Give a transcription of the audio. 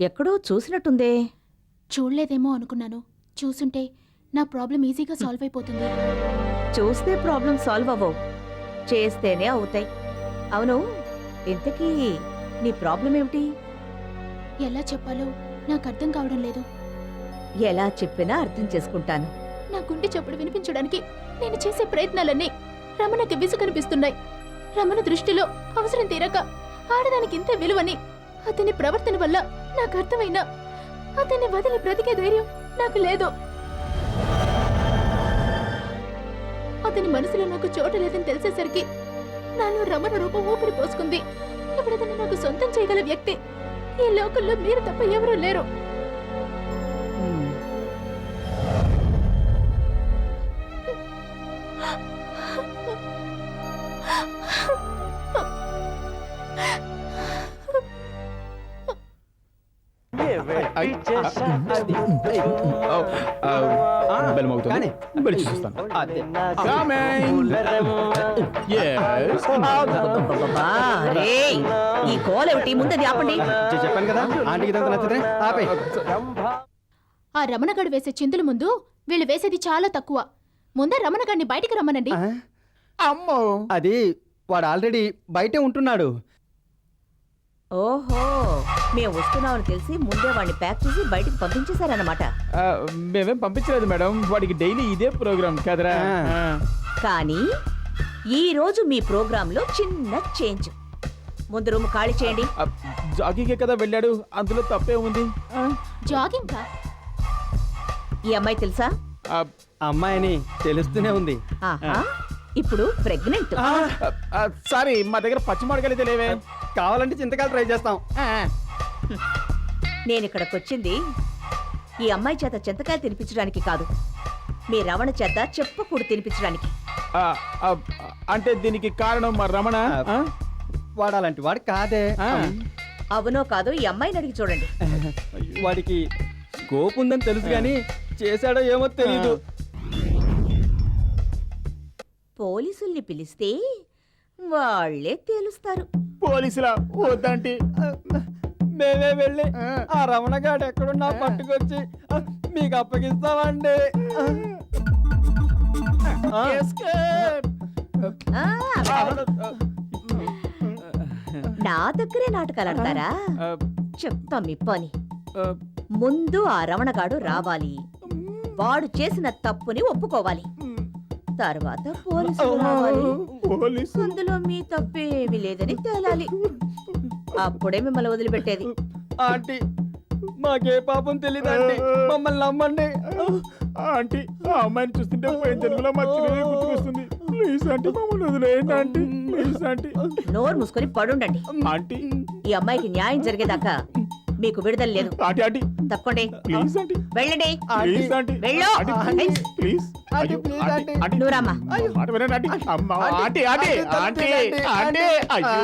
ఎక్కడో చూసినట్టుందే. చూడలేదేమో అనుకున్నాను. చూసుంటే నా ప్రాబ్లం ఈజీగా సాల్వ్ అయిపోతుంది. చూస్తే ప్రాబ్లం సాల్వ్ అవ్వవు, చేస్తేనే అవుతాయి. అవును, ఇంతకీ నీ ప్రాబ్లం ఏమిటి? ఎలా చెప్పాలో నాకు అర్థం కావడం లేదు. ఎలా చెప్పినా అర్థం చేసుకుంటాను. నా గుండె చప్పుడు వినిపించడానికి నేను చేసే ప్రయత్నాలన్నీ రమణకి విసుగనిపిస్తున్నాయి. రమణ దృష్టిలో అవసరం తీరక ఆడదానికి ఇంత విలువని అతని ప్రవర్తన వల్ల నాకు అర్థమైనా అతన్ని వదిలి బ్రతికే ధైర్యం నాకు లేదు. అతని మనసులో నాకు చోటు లేదని తెలిసేసరికి నాలో రమణ రూపం ఊపిరి పోసుకుంది. ఎప్పుడతను నాకు సొంతం చేయగల వ్యక్తి ఈ లోకంలో మీరు తప్ప ఎవరూ లేరు. ఈ గోలేమిటి? ముందది ఆపండి. చెప్పాను కదా ఆంటీకి ఇదంతా నచ్చితే ఆపే. ఆ రమణగాడు వేసే చిందుల ముందు వీళ్ళు వేసేది చాలా తక్కువ. ముందే రమణగాడిని బయటికి రమ్మనండి. అమ్మో, అది వాడు ఆల్రెడీ బయటే ఉంటున్నాడు. ఓహో, మేము వస్తున్నామని తెలిసి ముందే వాడిని ప్యాక్ చేసి బయటికి పంపించేశారన్నమాట. మేమేం పంపించలేదు మేడం, వాడికి డైలీ ఇదే ప్రోగ్రామ్ కదరా. కానీ ఈ రోజు మీ ప్రోగ్రాంలో చిన్న చేంజ్. ముందు రూమ్ ఖాళీ చేయండి. జాగింగే కదా వెళ్ళాడు, అందులో తప్పే ఉంది. జాగింగ్ కా? ఈ అమ్మాయి తెలుసా? అమ్మాయిని తెలుస్తూనే ఉంది. ఆహా, ఇప్పుడు ప్రెగ్నెంట్. సారీ, మా దగ్గర పచ్చిమాడకాయలు అయితే లేవే. కావాలంటే చింతకాయలు ట్రై చేస్తాం. నేను ఇక్కడికి వచ్చింది ఈ అమ్మాయి చేత చింతకాయలు తినిపించడానికి కాదు, మీ రమణ చేత చెప్పకూడదు తినిపించడానికి. అంటే దీనికి కారణం మా రమణ. వాడాలంటే వాడు కాదే. అవునో కాదో ఈ అమ్మాయిని అడిగి చూడండి. వాడికి స్కోప్ ఉందని తెలుసు కానీ చేశాడో ఏమో తెలీదు. పోలీసుల్ని పిలిస్తే వాళ్ళే తేలుస్తారు. పోలీసులా? వద్దంటే మేమే వెళ్ళి ఆ రమణగాడు ఎక్కడున్నా పట్టుకొచ్చి మీకు అప్పగిస్తామండి. నా దగ్గరే నాటకాలు ఆడతారా? చెప్తా మీ పని. ముందు ఆ రమణగాడు రావాలి, వాడు చేసిన తప్పుని ఒప్పుకోవాలి, తర్వాత పోలీసులు రావాలి, అందులో మీ తప్పేమీ లేదని తేలాలి. అప్పుడే మిమ్మల్ని వదిలిపెట్టేది. ఆంటీ, మాకే పాపం తెలీదండి, మమ్మల్ని నమ్మండి. ఆంటీ, ఆ అమ్మాయిని చూస్తుంటే పోయిన జన్మలో మా చిన్నదే గుర్తుకొస్తుంది. ప్లీజ్ ఆంటీ, మమ్మల్ని వదిలేయండి ఆంటీ. Please aunty. నోరు మూసుకొని పడుండండి. ఆంటీ, ఈ అమ్మాయికి న్యాయం జరిగేదాకా మీకు విడుదల లేదు. ఆంటీ ఆంటీ తప్పండి. Please aunty. వెళ్ళండి. Please aunty. వెళ్ళు. Aunty, please. Aunty, please aunty. Aunty, నువ్వు రామ్మా. మాట వినండి ఆంటీ. అమ్మా, ఆంటీ ఆంటీ ఆంటీ ఆంటీ. అయ్యో.